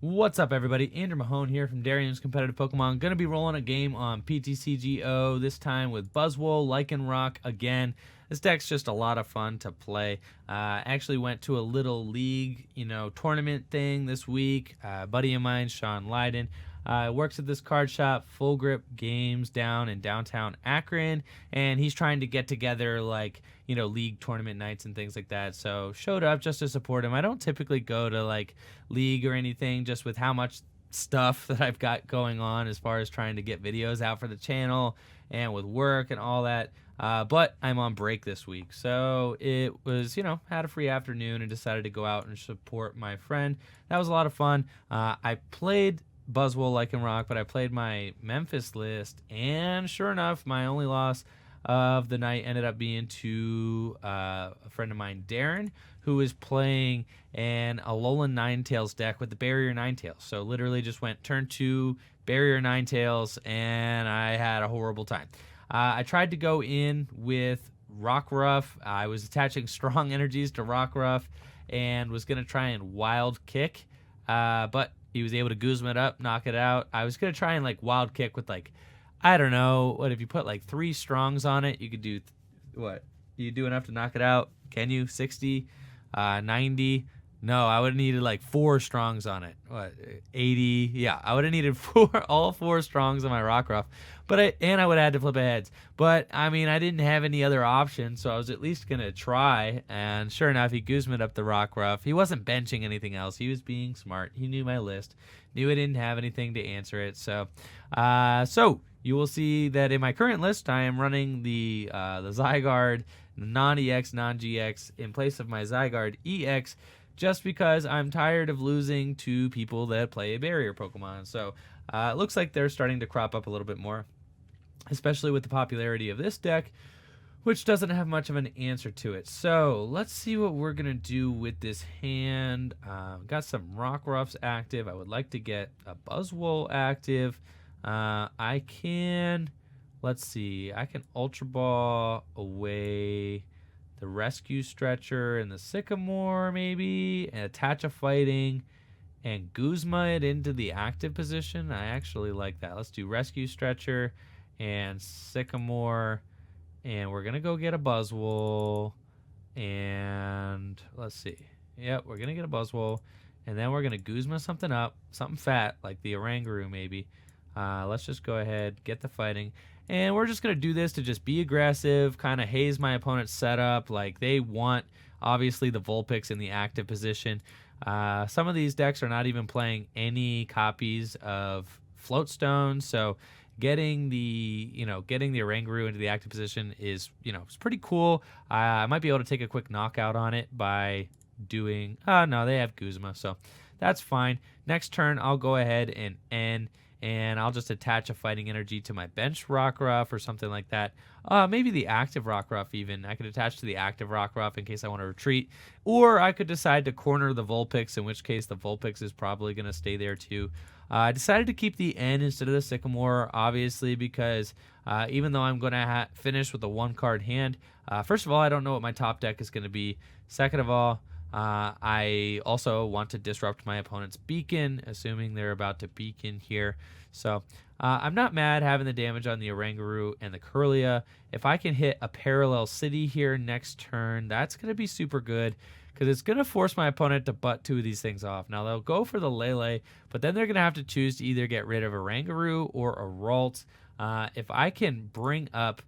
What's up, everybody? Andrew Mahone here from Darian's Competitive Pokemon. Gonna be rolling a game on PTCGO, this time with Buzzwole Lycanroc again. This deck's just a lot of fun to play. Actually went to a little league, tournament thing this week. A buddy of mine, Sean Lyden, works at this card shop, Full Grip Games, down in downtown Akron, and he's trying to get together league tournament nights and things like that. So showed up just to support him. I don't typically go to league or anything, just with how much stuff that I've got going on as far as trying to get videos out for the channel and with work and all that. But I'm on break this week, so it was, had a free afternoon and decided to go out and support my friend. That was a lot of fun. I played Buzzwole Lycanroc, but I played my Memphis list, and sure enough, my only loss of the night ended up being to a friend of mine, Darren, who is playing an Alolan Ninetales deck with the Barrier Ninetales. So literally just went turn 2, Barrier Ninetales, and I had a horrible time. I tried to go in with Rockruff. I was attaching strong energies to Rockruff and was going to try and Wild Kick, but he was able to Guzma it up, knock it out. I was going to try and Wild Kick with I don't know, what if you put 3 Strongs on it, you could do, what? You do enough to knock it out? Can you? 60? 90? No, I would have needed 4 Strongs on it. What? 80? Yeah, I would have needed all 4 Strongs on my Rockruff. And I would have had to flip heads. But, I mean, I didn't have any other option, so I was at least going to try. And sure enough, he Guzma'd up the Rockruff. He wasn't benching anything else. He was being smart. He knew my list. Knew I didn't have anything to answer it. So you will see that in my current list, I am running the Zygarde non-EX, non-GX in place of my Zygarde EX, just because I'm tired of losing to people that play a barrier Pokemon. So it looks like they're starting to crop up a little bit more, especially with the popularity of this deck, which doesn't have much of an answer to it. So let's see what we're going to do with this hand. Got some Rockruffs active. I would like to get a Buzzwole active. I can Ultra Ball away the Rescue Stretcher and the Sycamore maybe, and attach a Fighting and Guzma it into the active position. I actually like that. Let's do Rescue Stretcher and Sycamore, and we're going to go get a Buzzwole, and let's see. Yep, we're going to get a Buzzwole, and then we're going to Guzma something up, something fat, like the Oranguru maybe. Let's just go ahead, get the Fighting, and we're just going to do this to just be aggressive, kind of haze my opponent's setup. They want, obviously, the Vulpix in the active position. Some of these decks are not even playing any copies of Floatstone, so getting the Oranguru into the active position is, it's pretty cool. I might be able to take a quick knockout on it by doing, no, they have Guzma, so that's fine. Next turn, I'll go ahead and end, and I'll just attach a Fighting Energy to my bench Rockruff or something like that. Maybe the active Rockruff even. I could attach to the active Rockruff in case I want to retreat. Or I could decide to corner the Vulpix, in which case the Vulpix is probably going to stay there too. I decided to keep the N instead of the Sycamore, obviously, because even though I'm going to finish with a 1-card hand, first of all, I don't know what my top deck is going to be. Second of all, I also want to disrupt my opponent's Beacon, assuming they're about to Beacon here. So I'm not mad having the damage on the Oranguru and the Kirlia. If I can hit a Parallel City here next turn, that's going to be super good, because it's going to force my opponent to butt 2 of these things off. Now, they'll go for the Lele, but then they're going to have to choose to either get rid of Oranguru or a Ralt. If I can bring up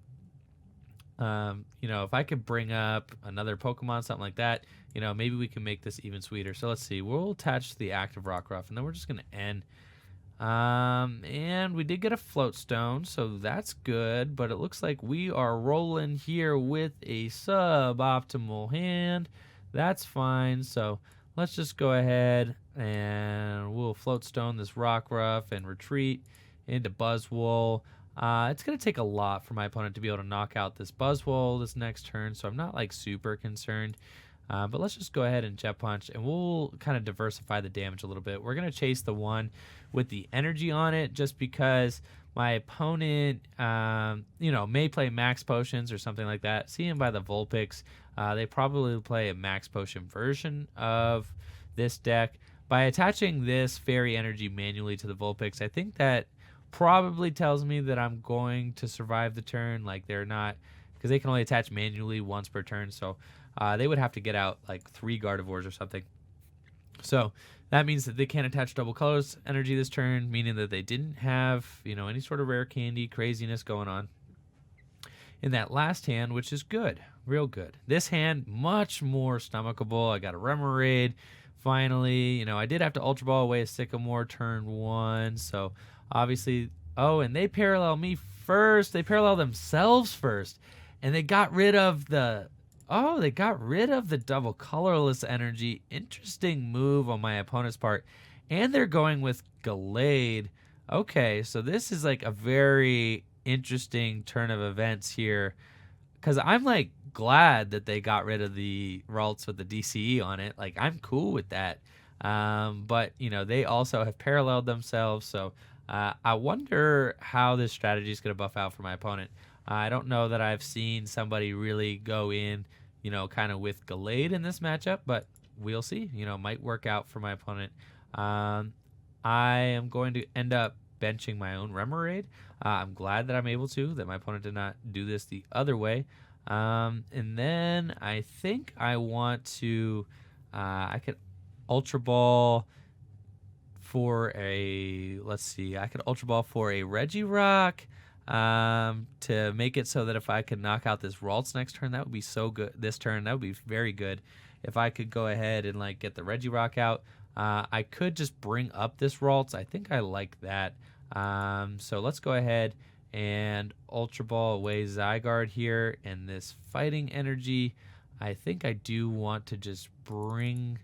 if I could bring up another Pokemon, something like that, maybe we can make this even sweeter. So let's see. We'll attach the active Rockruff, and then we're just going to end. And we did get a Floatstone, so that's good. But it looks like we are rolling here with a suboptimal hand. That's fine. So let's just go ahead and we'll Floatstone this Rockruff and retreat into Buzzwole. It's going to take a lot for my opponent to be able to knock out this Buzzwole this next turn, so I'm not super concerned. But let's just go ahead and Jet Punch, and we'll kind of diversify the damage a little bit. We're going to chase the one with the energy on it, just because my opponent, may play Max Potions or something like that. Seeing by the Vulpix, they probably play a Max Potion version of this deck. by attaching this fairy energy manually to the Vulpix, I think that probably tells me that I'm going to survive the turn. Like, they're not, because they can only attach manually once per turn, so they would have to get out like 3 Gardevoirs or something. So that means that they can't attach double colors energy this turn, meaning that they didn't have, any sort of rare candy craziness going on in that last hand, which is good, real good. This hand, much more stomachable. I got a Remoraid, finally. I did have to Ultra Ball away a Sycamore turn 1, so obviously, and they parallel me first. They parallel themselves first, and they got rid of the double colorless energy. Interesting move on my opponent's part, and they're going with Gallade. Okay, so this is like a very interesting turn of events here, because I'm like glad that they got rid of the Ralts with the DCE on it. Like, I'm cool with that, but they also have paralleled themselves, so I wonder how this strategy is going to buff out for my opponent. I don't know that I've seen somebody really go in kind of with Gallade in this matchup, but we'll see. Might work out for my opponent. I am going to end up benching my own Remoraid. I'm glad that I'm able to, that my opponent did not do this the other way. And then I think I want to, I could Ultra Ball for a, I could Ultra Ball for a Regirock to make it so that if I could knock out this Ralts next turn, that would be so good. This turn, that would be very good. If I could go ahead and like get the Regirock out, I could just bring up this Ralts. I think I like that. So let's go ahead and Ultra Ball away Zygarde here, and this fighting energy. I think I do want to just bring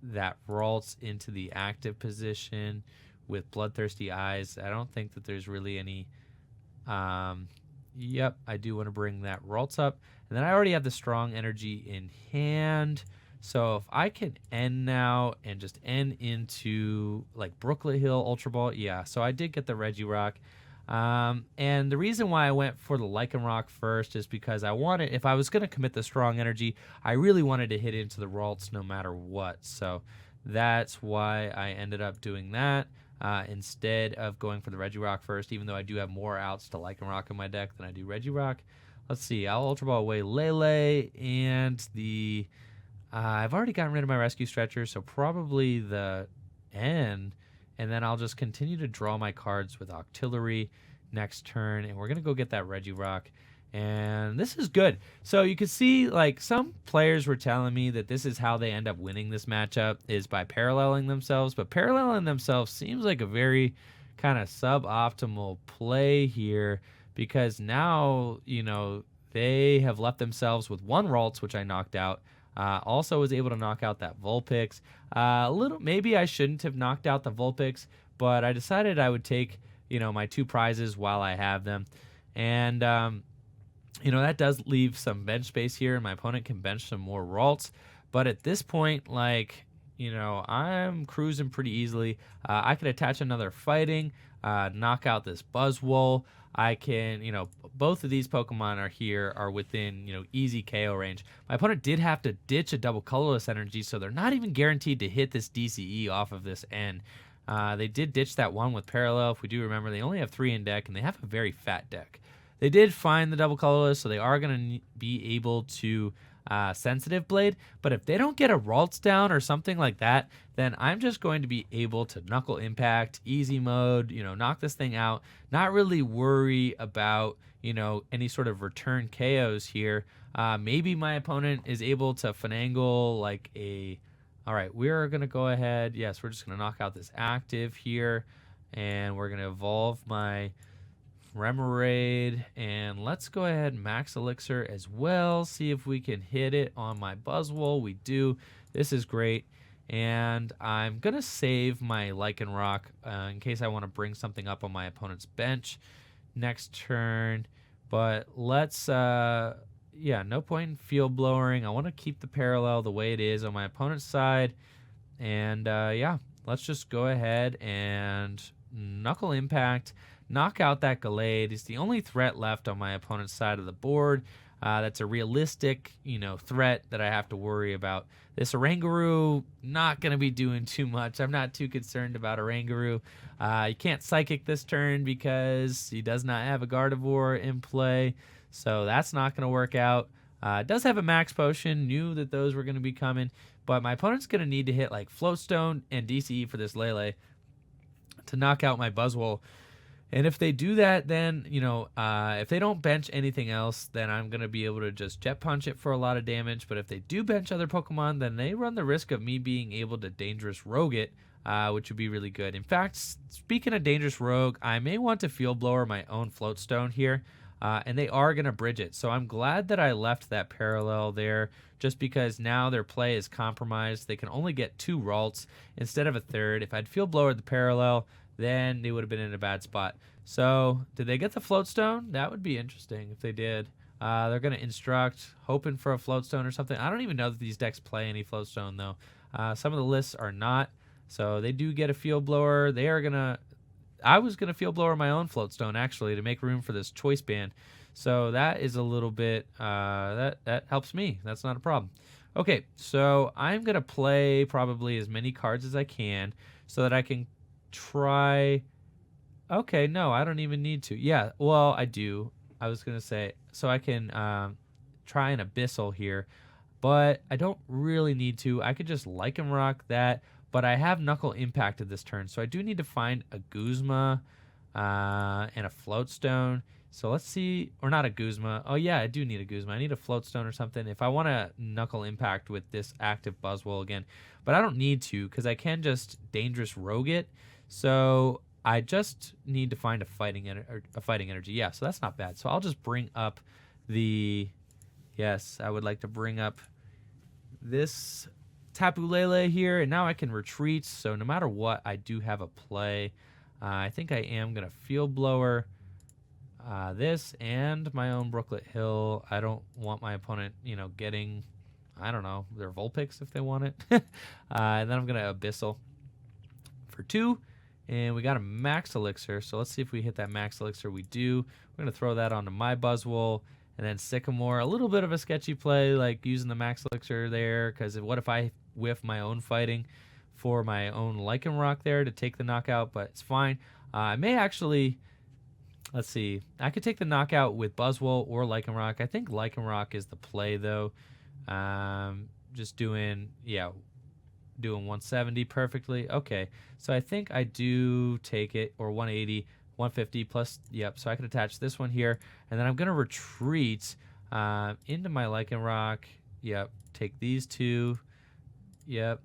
that Ralts into the active position with Bloodthirsty Eyes. I don't think that there's really any. Yep, I do want to bring that Ralts up, and then I already have the strong energy in hand. So if I can end now and just end into like Brooklet Hill Ultra Ball, yeah. So I did get the Regirock. And the reason why I went for the Lycanroc first is because I wanted, if I was going to commit the strong energy, I really wanted to hit into the Ralts no matter what. So that's why I ended up doing that instead of going for the Regirock first, even though I do have more outs to Lycanroc in my deck than I do Regirock. Let's see. I'll Ultra Ball away Lele and the... I've already gotten rid of my Rescue Stretcher, so probably the N, and then I'll just continue to draw my cards with Octillery next turn, and we're going to go get that Regirock, and this is good. So you can see, like, some players were telling me that this is how they end up winning this matchup, is by paralleling themselves, but paralleling themselves seems like a very kind of suboptimal play here, because now, they have left themselves with 1 Ralts, which I knocked out. Also was able to knock out that Vulpix. Maybe I shouldn't have knocked out the Vulpix, but I decided I would take, my 2 prizes while I have them. And, that does leave some bench space here, and my opponent can bench some more Ralts. But at this point, I'm cruising pretty easily. I could attach another fighting, knock out this Buzzwole. I can, both of these Pokemon are within, easy KO range. My opponent did have to ditch a double colorless energy, so they're not even guaranteed to hit this DCE off of this N. They did ditch that one with Parallel. If we do remember, they only have 3 in deck, and they have a very fat deck. They did find the double colorless, so they are going to be able to Sensitive Blade, but if they don't get a Ralts down or something like that, then I'm just going to be able to Knuckle Impact, easy mode, knock this thing out, not really worry about, any sort of return KOs here. Maybe my opponent is able to finagle like all right, we're going to go ahead. Yes, we're just going to knock out this active here, and we're going to evolve my Remoraid, and let's go ahead and max elixir as well, see if we can hit it on my Buzzwole. We do. This is great, and I'm gonna save my Lycanroc in case I want to bring something up on my opponent's bench next turn. But let's no point in field blowing. I want to keep the parallel the way it is on my opponent's side, and let's just go ahead and Knuckle Impact, knock out that Gallade. It's the only threat left on my opponent's side of the board. that's a realistic, threat that I have to worry about. This Oranguru, not going to be doing too much. I'm not too concerned about Oranguru. You can't Psychic this turn because he does not have a Gardevoir in play, so that's not going to work out. It does have a Max Potion, knew that those were going to be coming, but my opponent's going to need to hit like Floatstone and DCE for this Lele to knock out my Buzzwole. And if they do that, then, if they don't bench anything else, then I'm going to be able to just Jet Punch it for a lot of damage. But if they do bench other Pokemon, then they run the risk of me being able to Dangerous Rogue it, which would be really good. In fact, speaking of Dangerous Rogue, I may want to Field Blower my own Floatstone here, and they are going to bridge it. So I'm glad that I left that parallel there, just because now their play is compromised. They can only get 2 Ralts instead of a third. If I'd Field Blower the parallel, then they would have been in a bad spot. So, did they get the Floatstone? That would be interesting if they did. They're going to Instruct, hoping for a Floatstone or something. I don't even know that these decks play any Floatstone, though. Some of the lists are not. So, they do get a Field Blower. They are going to... I was going to Field Blower my own Floatstone, actually, to make room for this Choice Band. So, that is a little bit... that helps me. That's not a problem. Okay, so I'm going to play probably as many cards as I can so that I can try... Okay, no, I don't even need to. Yeah, well, I do. I was going to say, so I can try an Abyssal here, but I don't really need to. I could just Lycanroc that, but I have Knuckle impacted this turn, so I do need to find a Guzma and a Floatstone. So let's see, or not a Guzma. Oh, yeah, I do need a Guzma. I need a Floatstone or something if I want to Knuckle impact with this active Buzzwole again, but I don't need to because I can just Dangerous Rogue it. So I just need to find a fighting energy. Yeah, so that's not bad. So I'll just bring up yes, I would like to bring up this Tapu Lele here, and now I can retreat. So no matter what, I do have a play. I think I am going to Field Blower this and my own Brooklet Hill. I don't want my opponent, getting, I don't know, their Vulpix if they want it. And then I'm going to Abyssal for 2. And we got a Max Elixir, so let's see if we hit that Max Elixir. We do. We're going to throw that onto my Buzzwole, and then Sycamore. A little bit of a sketchy play, like using the Max Elixir there, because what if I whiff my own fighting for my own Lycanroc there to take the knockout, but it's fine. I may actually, let's see, I could take the knockout with Buzzwole or Lycanroc. I think Lycanroc is the play, though. Just doing 170 perfectly. Okay, so I think I do take it, or 180, 150 plus, yep, so I can attach this one here, and then I'm going to retreat into my Lycanroc, yep, take these 2, yep,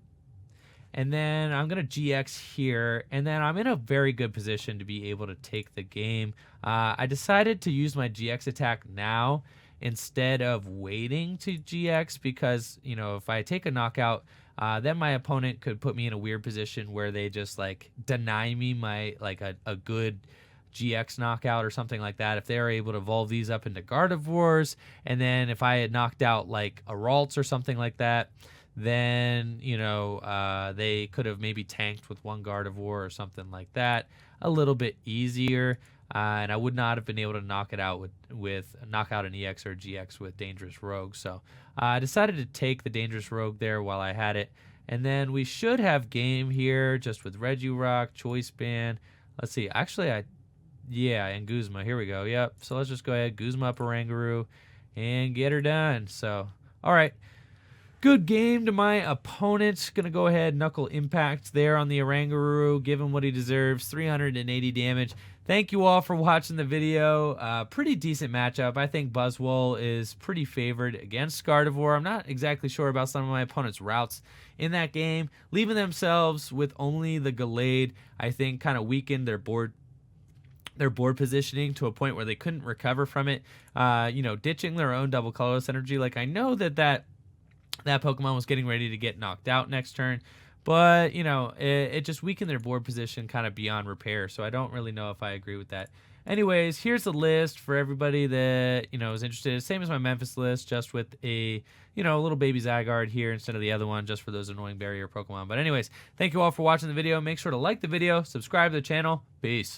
and then I'm going to GX here, and then I'm in a very good position to be able to take the game. I decided to use my GX attack now instead of waiting to GX because, if I take a knockout, then my opponent could put me in a weird position where they just deny me my a good GX knockout or something like that. If they're able to evolve these up into Gardevoirs, and then if I had knocked out like a Ralts or something like that, then they could have maybe tanked with one Gardevoir or something like that a little bit easier. And I would not have been able to knock it out with knock out an EX or GX with Dangerous Rogue. So I decided to take the Dangerous Rogue there while I had it. And then we should have game here just with Regirock, Choice Band. Let's see. Actually, and Guzma. Here we go. Yep. So let's just go ahead, Guzma up Oranguru and get her done. So, all right. Good game to my opponent. Going to go ahead, Knuckle Impact there on the Oranguru. Give him what he deserves, 380 damage. Thank you all for watching the video. Pretty decent matchup. I think Buzzwole is pretty favored against Gardevoir. I'm not exactly sure about some of my opponent's routes in that game. Leaving themselves with only the Gallade, I think, kind of weakened their board positioning to a point where they couldn't recover from it. Ditching their own double colorless energy. Like, I know that Pokemon was getting ready to get knocked out next turn, but, it just weakened their board position kind of beyond repair, so I don't really know if I agree with that. Anyways, here's the list for everybody that, is interested. Same as my Memphis list, just with a little baby Zygarde here instead of the other one, just for those annoying barrier Pokemon. But anyways, thank you all for watching the video. Make sure to like the video, subscribe to the channel. Peace.